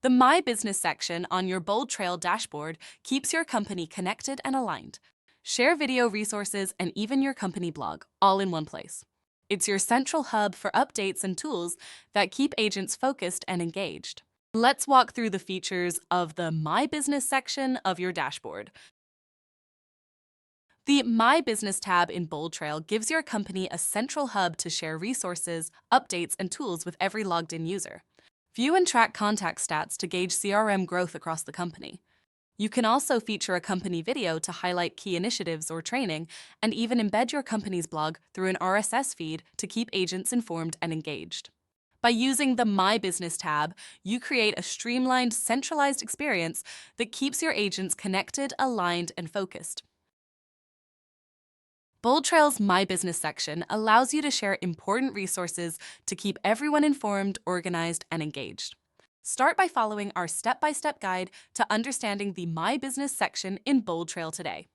The My Business section on your BoldTrail dashboard keeps your company connected and aligned. Share video resources and even your company blog, all in one place. It's your central hub for updates and tools that keep agents focused and engaged. Let's walk through the features of the My Business section of your dashboard. The My Business tab in BoldTrail gives your company a central hub to share resources, updates, and tools with every logged-in user. View and track contact stats to gauge CRM growth across the company. You can also feature a company video to highlight key initiatives or training, and even embed your company's blog through an RSS feed to keep agents informed and engaged. By using the My Business tab, you create a streamlined, centralized experience that keeps your agents connected, aligned, and focused. BoldTrail's My Business section allows you to share important resources to keep everyone informed, organized, and engaged. Start by following our step-by-step guide to understanding the My Business section in BoldTrail today.